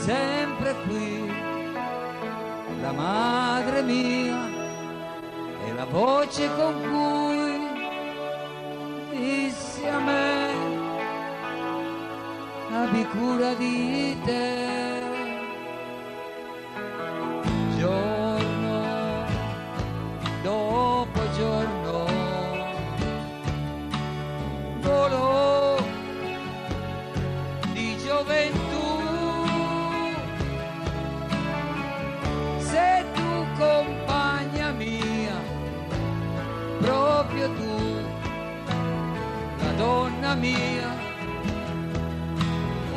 sempre qui, la madre mia e la voce con cui dissi a me: abbi cura di te. Giorno dopo giorno volò di gioventù, sei tu compagna mia, proprio tu, la donna mia.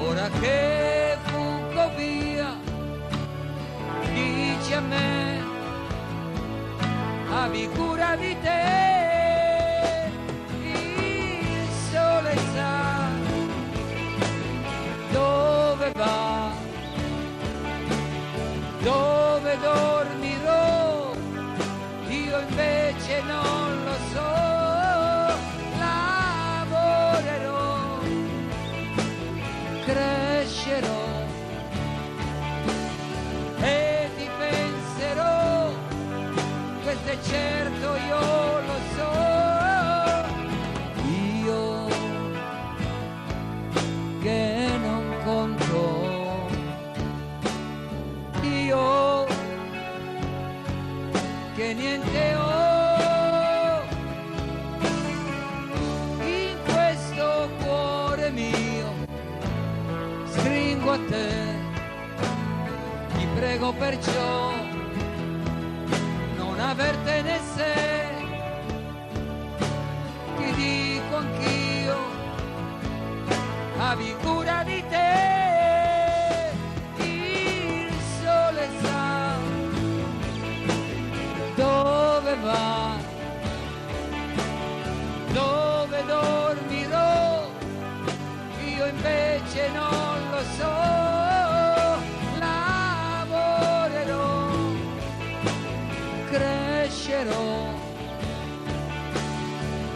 Ora che fuggo via, dici a me: abbi cura di te. Il sole sa dove va, dove dormirò, io invece non lo so. Lavorerò, crescerò e ti penserò, questo è certo, io lo so. Io che non conto, io che niente ho, in questo cuore mio stringo a te, ti prego perciò non avertene sé, ti dico anch'io: abbi cura di te. Il sole sa dove va, dove dormirò, io invece non lo so. Lavorerò, crescerò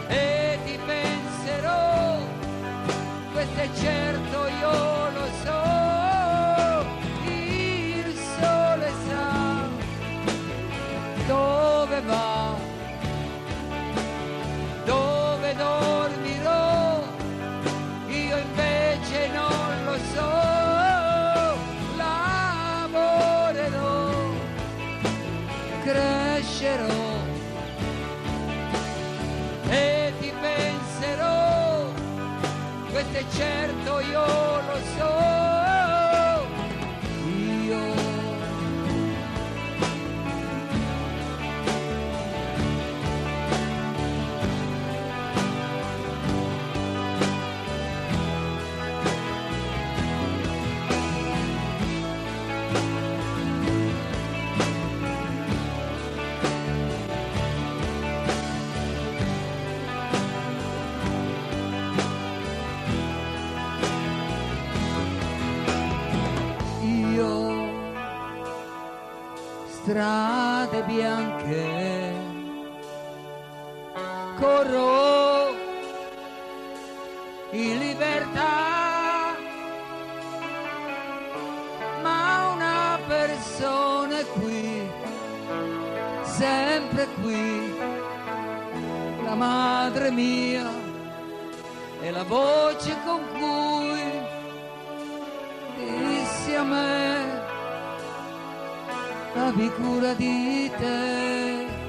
e ti penserò, questo è certo, io lo so. Il sole sa dove va, dove dormirò, io invece non lo so. Lavorerò, crescerò e ti penserò, questo è certo, io lo so. Strade bianche corro in libertà, ma una persona è qui, sempre qui, la madre mia e la voce con cui dissi a me: abbi cura di te.